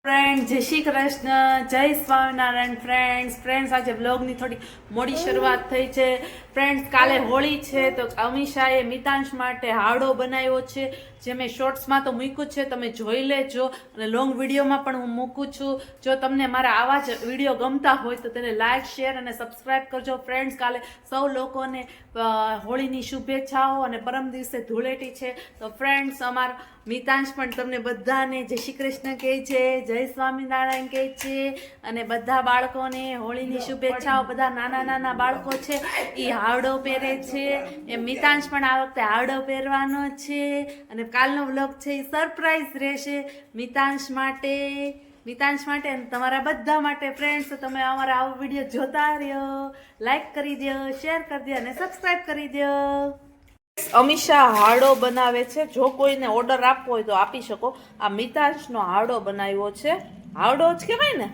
Friend જય શ્રી કૃષ્ણ, જય Swaminarayan. Friends આજે બ્લોગની થોડી મોડી શરૂઆત થઈ છે. ફ્રેન્ડ્સ કાલે હોળી છે તો અમીષાએ મિતાંશ માટે હાવડો બનાવ્યો છે, જે મેં શોર્ટ્સમાં તો મૂક્યું છે, તમે જોઈ લેજો અને લોંગ વિડીયોમાં પણ હું મૂકું છું. જો તમને મારા આવા જ વિડીયો ગમતા હોય તો તેને લાઇક, શેર અને સબસ્ક્રાઈબ કરજો. ફ્રેન્ડ્સ કાલે સૌ લોકોને હોળીની શુભેચ્છાઓ અને પરમ દિવસે ધૂળેટી છે તો ફ્રેન્ડ્સ મિતાંશ પણ તમને બધાને જય શ્રી કૃષ્ણ કહે છે, જય સ્વામિનારાયણ કહે છે અને બધા બાળકોને હોળીની શુભેચ્છાઓ. બધા નાના નાના બાળકો છે એ હાવડો પહેરે છે, એ મિતાંશ પણ આ વખતે હાવડો પહેરવાનો છે અને કાલનો વ્લોગ છે એ સરપ્રાઈઝ રહેશે મિતાંશ માટે અને તમારા બધા માટે. ફ્રેન્ડ્સ તમે અમારા આવો વિડીયો જોતા રહ્યો, લાઈક કરી દો, શેર કરી દો અને સબસ્ક્રાઈબ કરી દો. અમીષા હાવડો બનાવે છે, જો કોઈને ઓર્ડર આપવો હોય તો આપી શકો. આ મિતાંશનો હાવડો બનાવ્યો છે, હાવડો જ કહેવાય ને,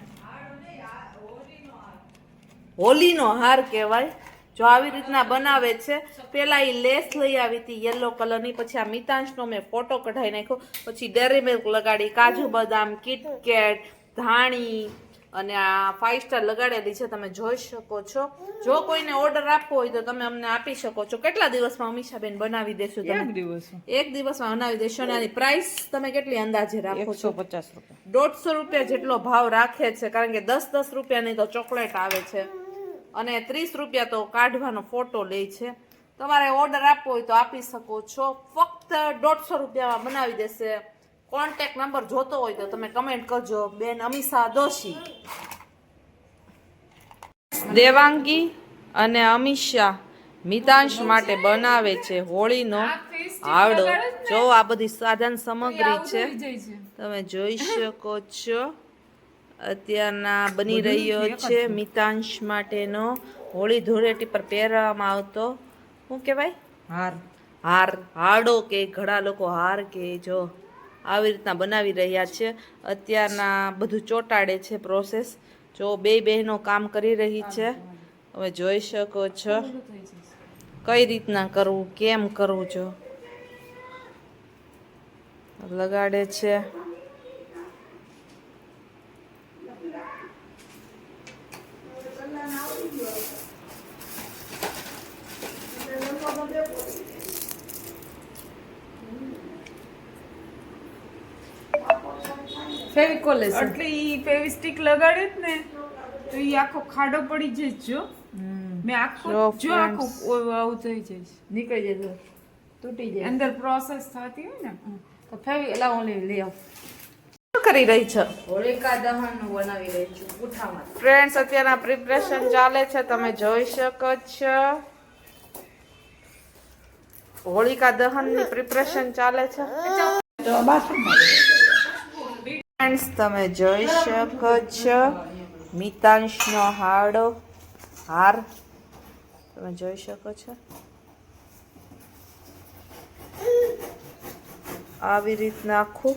હોલીનો હાર કહેવાય. જો આવી રીતના બનાવે છે. પેલા એ લેસ લઈ આવી હતી યલો કલરની, પછી આ મિતાંશનો મેં ફોટો કઢાઈ નાખ્યો, પછી ડેરી મિલ્ક લગાડી, કાજુ બદામ, કિટકેટ, ધાણી અને આ 5 સ્ટાર લગાડેલી છે, તમે જોઈ શકો છો. જો કોઈને ઓર્ડર આપવો હોય તો તમે અમને આપી શકો છો. કેટલા દિવસમાં અમીષાબેન બનાવી દેશો? એક દિવસમાં બનાવી દેશો. અને આની પ્રાઇસ તમે કેટલી અંદાજે રાખો છો? 150 રૂપિયા. 150 રૂપિયા જેટલો ભાવ રાખે છે, કારણ કે 10 રૂપિયાની તો ચોકલેટ આવે છે અને 30 રૂપિયા તો કાઢવાનો ફોટો લે છે. તમારે ઓર્ડર આપવો હોય તો આપી શકો છો. ફક્ત 150 રૂપિયામાં બનાવી દેશે. કોન્ટેક્ટ નંબર જોતો હોય તો તમે કમેન્ટ કરજો. બેન અમીષા દોશી. દેવાંગી અને અમીષા મિતાંશ માટે બનાવે છે હોળીનો હાવડો. જો આ બધી સાધન સામગ્રી છે, તમે જોઈ શકો છો. અત્યારના બની રહ્યો છે મિતાંશ માટેનો હોળી ધૂળેટી પર પહેરવામાં આવતો શું કહેવાય? હારડો કે ઘણા લોકો હાર કે. જો આવી રીતના બનાવી રહ્યા છે. અત્યારના બધું ચોંટાડે છે પ્રોસેસ. જો બે બહેનો કામ કરી રહી છે, તમે જોઈ શકો છો કઈ રીતના કરવું, કેમ કરવું. જો લગાડે છે. ફેવિકોલ એટલે ઈ ફેવિસ્ટિક લગાડે જ ને તો ઈ આખો ખાડો પડી જાય. જો મેં આખો આવું થઈ જાય, નીકળી જાય, તૂટી જાય, અંદર પ્રોસેસ થતી હોય ને તો ફેવી લઈ આવ. શું કરી રહી છે? હોલિકા દહન બનાવી રહી છું પૂઠામાં. ફ્રેન્ડ્સ અત્યારના પ્રિપરેશન ચાલે છે, તમે જોઈ શકો છો. હોલિકા દહનની પ્રિપરેશન ચાલે છે. ફ્રેન્ડ્સ તમે જોઈ શકો છો મિતાંશનો હાર તમે જોઈ શકો છો. આવી રીતના આખું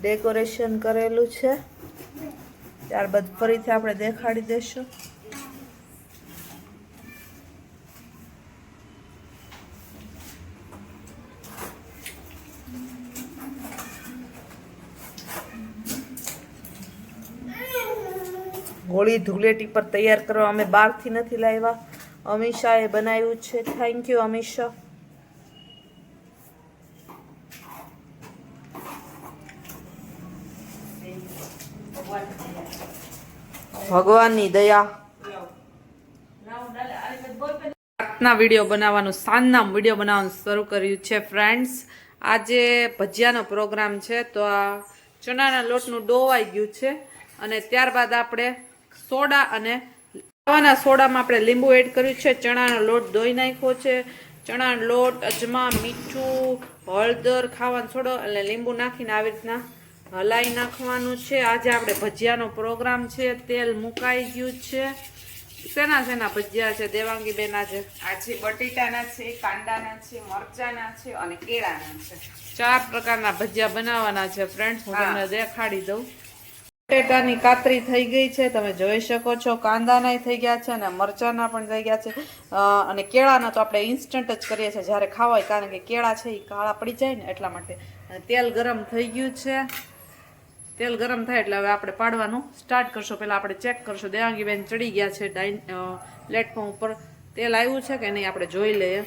ડેકોરેશન કરેલું છે. ત્યારબાદ ફરીથી આપણે દેખાડી દઈશું. હોળી ધૂળેટી પર તૈયાર કરવા અમે બહારથી નથી લાવ્યા, અમીષાએ બનાવ્યું છે. Thank you Amisha. ભગવાનની દયા. રાતના વિડીયો બનાવવાનું, સાંજના વિડીયો બનાવવાનું શરૂ કર્યું છે. ફ્રેન્ડ્સ આજે ભજીયાનો પ્રોગ્રામ છે, તો આ ચણાના લોટનું ડોવાઈ ગયું છે અને ત્યારબાદ આપણે સોડા અને ખાવાના સોડામાં આપણે લીંબુ એડ કર્યું છે. ચણાનો લોટ ધોઈ નાખ્યો છે. ચણાનો લોટ, અજમા, મીઠું, હળદર, ખાવાનો સોડો એટલે લીંબુ નાખીને આવી રીતના હલાવી નાખવાનું છે. આજે આપણે ભજીયાનો પ્રોગ્રામ છે. તેલ મુકાઈ ગયું છે. શેના ભજીયા છે દેવાંગી બેન? આજે બટેટાના છે, કાંદાના છે, મરચાના છે અને કેળાના છે. 4 પ્રકારના ભજીયા બનાવવાના છે. ફ્રેન્ડ્સ હું તમને દેખાડી દઉં. બટેટાની કાતરી થઈ ગઈ છે, તમે જોઈ શકો છો. કાંદાના થઈ ગયા છે અને મરચાના પણ થઈ ગયા છે. અને કેળાના તો આપણે ઇન્સ્ટન્ટ જ કરીએ છીએ જ્યારે ખાવા હોય, કારણ કે કેળા છે એ કાળા પડી જાય ને એટલા માટે. તેલ ગરમ થઈ ગયું છે. તેલ ગરમ થાય એટલે હવે આપણે પાડવાનું સ્ટાર્ટ કરશો. પહેલા આપણે ચેક કરશો. દેવાંગી બેન ચડી ગયા છે પ્લેટફોર્મ ઉપર. તેલ આવ્યું છે કે નહીં આપણે જોઈ લઈએ.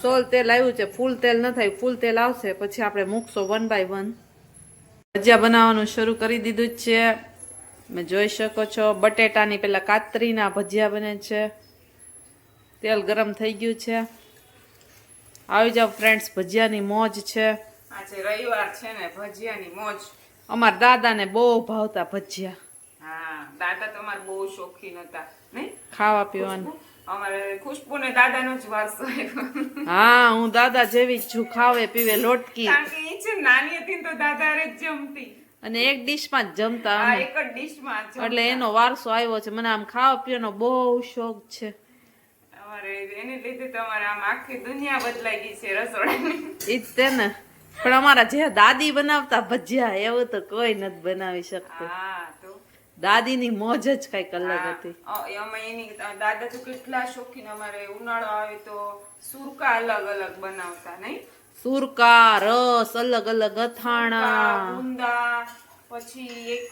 સોલ તેલ આવ્યું છે, ફૂલ તેલ ન થાય. ફૂલ તેલ આવશે પછી આપણે મૂકશો 1 by 1. ભજીયા બનાવવાનું શરૂ કરી દીધું જ છે. તમે જોઈ શકો છો બટેટાની પેલા કાતરીના ભજીયા બને છે. તેલ ગરમ થઈ ગયું છે. આવી જાવ ફ્રેન્ડ્સ, ભજીયાની મોજ છે. આજે રવિવાર છે ને, ભજીયાની મોજ. અમારા દાદાને બહુ ભાવતા ભજીયા. હા, દાદા તમારે બહુ શોખીન હતા નહીં ખાવા પીવાનું. અમારે ખુશ્બુને દાદાનો જ વારસો આવ્યો. હા, હું દાદા જેવી જ છું, ખાવે પીવે લોટકી. કારણ કે ઈ છે નાની હતી ને તો દાદા હારે જ જમતી અને એક ડીશમાં જ જમતા આ અમે. એક જ ડીશમાં એટલે એનો વારસો આવ્યો છે. મને આમ ખાવા પીવાનો બહુ શોખ છે. અમારે એને લીધે તમારે આમ આખી દુનિયા બદલાઈ ગઈ છે રસોડાની. ઈ જ તે ને. પણ અમારા જે દાદી બનાવતા ભજીયા એવું તો કોઈ નથી બનાવી શકતું. હા તો દાદીની મોજ જ કઈક અલગ હતી. અમે એની દાદા તો કેટલા શોખીન. અમારે ઉનાળો આવે તો સુરકા અલગ અલગ બનાવતા નહીં. સુરકા, રસ, અલગ અલગ અથાણા. ગુંદા, પછી એક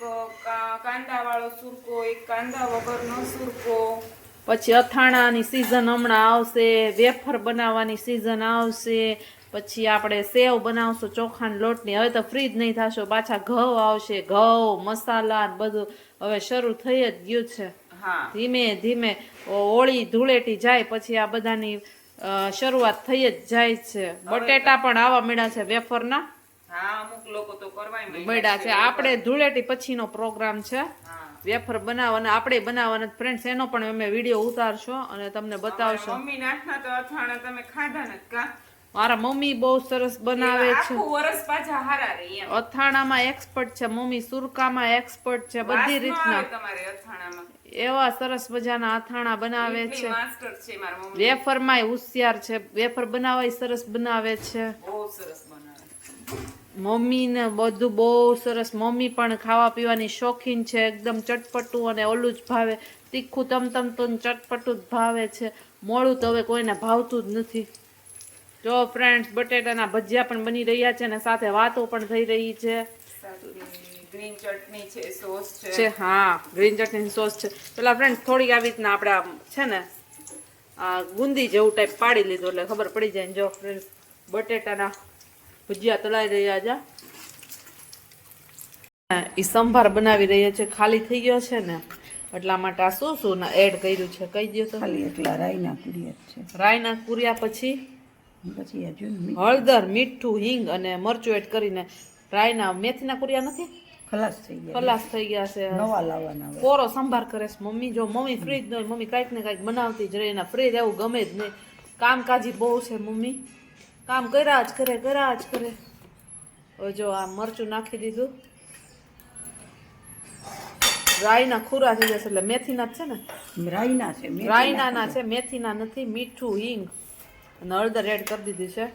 કાંદા વાળો સુરકો, એક કાંદા વગરનો સુરકો. પછી અથાણાની સીઝન હમણાં આવશે. વેફર બનાવવાની સીઝન આવશે. પછી આપણે સેવ બનાવશું ચોખાના લોટની. હવે તો ફ્રી જ નહીં થશો. પાછા ઘઉં આવશે. ઘઉં, મસાલા બધું હવે શરૂ થઈ જ ગયું છે. હા, ધીમે ધીમે હોળી ધૂળેટી જાય પછી આ બધાની શરૂઆત થઈ જ જાય છે. બટેટા પણ આવા મળ્યા છે વેફરના. હા, અમુક લોકો તો કરવાય મળ્યા છે. આપણે ધૂળેટી પછીનો પ્રોગ્રામ છે હા, વેફર બનાવવાના. આપણે બનાવવાના ફ્રેન્ડ્સ. એનો પણ અમે વિડીયો ઉતારશો અને તમને બતાવશો. મમ્મી નાખના તો અથાણા તમે ખાધા નથી કા? મારા મમ્મી બહુ સરસ બનાવે છે. આખું વરસ પાછા હારા રહે એમ. અથાણામાં એક્સપર્ટ છે મમ્મી. સુરકામાં એક્સપર્ટ છે. બધી વાસ ન રીતના આવે તમારે અથાણામાં. એવા સરસ મજાના અથાણા બનાવે એટલી છે. માસ્ટર છે મારા મમ્મી. વેફરમાંય હોશિયાર છે. વેફર બનાવાય સરસ બનાવે છે બહુ સરસ બનાવે. મમ્મી ને બધું બહુ સરસ. મમ્મી પણ ખાવા પીવાની શોખીન છે. એકદમ ચટપટું અને ઓલું જ ભાવે. તીખું તમતમતું ચટપટું જ ભાવે છે. મોડું તો હવે કોઈને ભાવતું જ નથી. જો ફ્રેન્ડ્સ, બટેટાના ભજીયા પણ બની રહ્યા છે અને સાથે વાતો પણ થઈ રહી છે. ગ્રીન ચટણી છે, સોસ છે હા, ગ્રીન ચટણી સોસ છે. પેલા ફ્રેન્ડ્સ થોડીક આવી રીતના આપણે આમ છે ને આ ગુંદી જેવું ટાઈપ પાડી લીધું એટલે ખબર પડી જાય. જો ફ્રેન્ડ્સ, બટેટાના ભજીયા તળાઈ રહ્યા છે. ઈ સંભાર બનાવી રહ્યા છે. ખાલી થઈ ગયો છે ને એટલા માટે આ શું એડ કર્યું છે કહી દો તો. ખાલી એટલા રાઈના કુરિયા છે. રાઈના કુરિયા પછી હળદર, મીઠું, હિંગ અને મરચું એડ કરીને રાઈના મેથીના કુરિયા નથી ખલાસ થઈ ગયા. ખલાસ થઈ ગયા છે. નવા લાવવાના હોય. કોરો સંભાર કરે છે મમ્મી. જો મમ્મી ફ્રી જ નહીં. મમ્મી કાંઈક ને કાંઈક બનાવતી જ રહે. એના ફ્રી રહેવું ગમે જ નહીં. કામકાજી બહુ છે મમ્મી. કામ કર્યા જ કરે. હવે જો આ મરચું નાખી દીધું. રાઈના ખુરા થઈ જશે એટલે મેથીના જ છે ને. રાઈના છે. રાઈના છે, મેથીના નથી. મીઠું, હિંગ અને હળદર એડ કરી દીધી છે.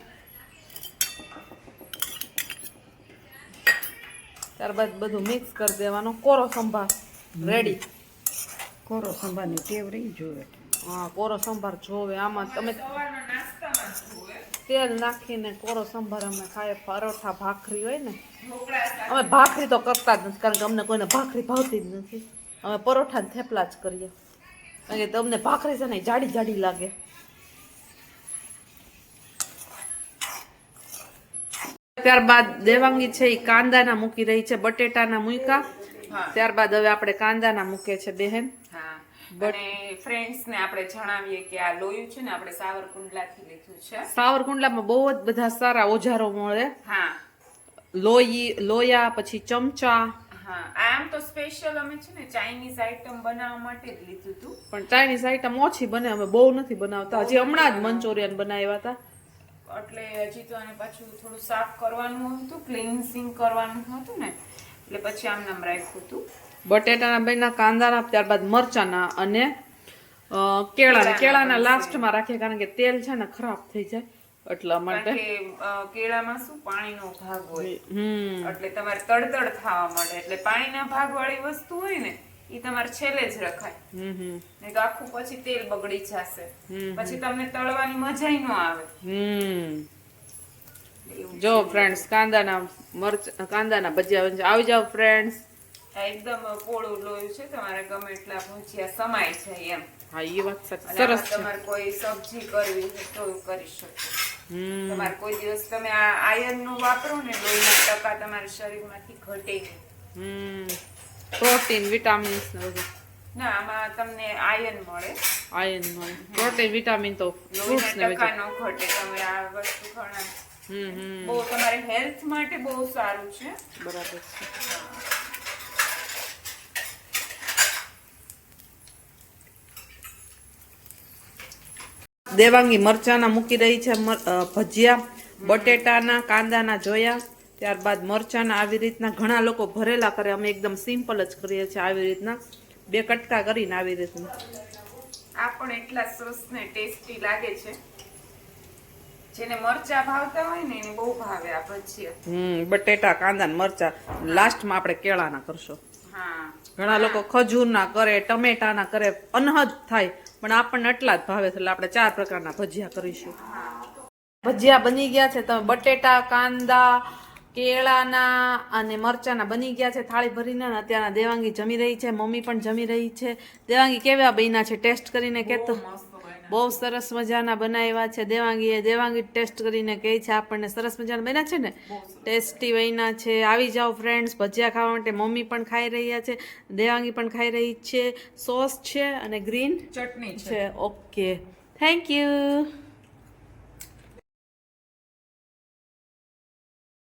ત્યારબાદ બધું મિક્સ કરી દેવાનું. કોરો સંભાર રેડી. કોરો સંભારની ટેવ રહી જોવે. હા, કોરો સંભાર જોવે. આમાં તમે સવારના નાસ્તામાં જ હોય. તેલ નાખીને કોરો સંભાર અમે ખાઈએ. પરોઠા ભાખરી હોય ને, ઢોકળા સાથે અમે ભાખરી તો કરતા જ નથી કારણ કે અમને કોઈને ભાખરી ભાવતી જ નથી. અમે પરોઠા ને થેપલા જ કરીએ કારણ કે તમને ભાખરી છે ને જાડી જાડી લાગે. ત્યારબાદ દેવાંગી છે એ કાંદાના મૂકી રહી છે. બટેટાના મૂક્યા. હા. ત્યારબાદ હવે આપણે કાંદાના મૂકે છે બહેન. હા, અને ફ્રેન્ડ્સ ને આપણે જણાવીએ કે આ લોયું છે ને આપણે સાવરકુંડલાથી લીધું છે. સાવરકુંડલામાં બહુ જ બધા સારા ઓજારો મળે. હા લોયા, પછી ચમચા. હા, આમ તો સ્પેશિયલ અમે છે ને ચાઇનીઝ આઈટમ બનાવવા માટે જ લીધું હતું. પણ ચાઇનીઝ આઈટમ ઓછી બને. અમે બહુ નથી બનાવતા. હજી હમણાં જ મંચુરિયન બનાવ્યા હતા. એટલે હજી તો આને પાછું થોડું સાફ કરવાનું હતું, ક્લિન્સિંગ કરવાનું હતું ને એટલે પછી આમ નામ રાખ્યું હતું. બટેટાના બન્યા, કાંદાના, ત્યારબાદ મરચાના અને કેળાના લાસ્ટમાં રાખીએ કારણ કે તેલ છે ને ખરાબ થઈ જાય એટલા માટે. કારણ કે કેળામાં શું પાણીનો ભાગ હોય એટલે તમારે તડતડ થવા માટે એટલે પાણીના ભાગ વાળી વસ્તુ હોય ને ઈ તમારે છેલ્લે જ રખાય. નહીં તો આખું પછી તેલ બગડી જશે. પછી તમને તળવાની મજા ન આવે. જો ફ્રેન્ડ્સ કાંદાના ભજીયા બનશે. આવી જાવ ફ્રેન્ડ્સ. આ એકદમ પોળું લોયું છે, તમારે ગમે એટલા ભજીયા સમાય છે એમ. હા એ વાત સાચી. અને સરસ આમાં છે. તમારે કોઈ સબ્જી કરવી હોય તો કરી શકો. હમ તમારે કોઈ દિવસ તમે આ આયર્ન નું વાપરો ને, લોહીના ટકા તમારા શરીરમાંથી ઘટે નહીં. પ્રોટીન વિટામિન્સ ને બધું. ના, આમાં તમને આયર્ન મળે, આયર્ન મળે. પ્રોટીન વિટામિન તો ફ્રૂટ્સ ને લોહીના વેજીટેબલ. ટકા ન ઘટે. તમે આ વસ્તુ ઘણા હમ બહુ તમારે હેલ્થ માટે બહુ સારું છે. બરાબર છે. દેવાંગી મરચાના મૂકી રહી છે ભજીયા. બટેટાના કાંદાના જોયા, ત્યારબાદ મરચાના આવી રીતના ઘણા લોકો ભરેલા કરે, અમે એકદમ સિમ્પલ જ કરીએ છીએ આવી રીતના 2 કટકા કરીને આવી રીતના. આ પણ એટલા સરસ ને ટેસ્ટી લાગે છે. જેને મરચા ભાવતા હોય ને એને બહુ ભાવે આ ભજીયા. બટેટા કાંદા ને મરચા. લાસ્ટમાં આપણે કેળાના કરશું. હા, ઘણા લોકો ખજૂરના કરે, ટમેટાના કરે, અનહદ થાય, પણ આપણને એટલા જ ભાવે છે એટલે આપણે 4 પ્રકારના ભજીયા કરીશું. ભજીયા બની ગયા છે. તમે બટેટા કાંદા કેળાના અને મરચાના બની ગયા છે થાળી ભરીને. અત્યારના દેવાંગી જમી રહી છે, મમ્મી પણ જમી રહી છે. દેવાંગી કેવા બન્યા છે? ટેસ્ટ કરીને કહેતો. બહુ સરસ મજાના બનાવ્યા છે દેવાંગી ટેસ્ટ કરીને કહે છે આપણને સરસ મજાના બન્યા છે ને, ટેસ્ટી બન્યા છે. આવી જાઓ ફ્રેન્ડ્સ ભજીયા ખાવા માટે. મમ્મી પણ ખાઈ રહ્યા છે, દેવાંગી પણ ખાઈ રહી છે. સોસ છે અને ગ્રીન ચટણી છે. છે. Okay, thank you.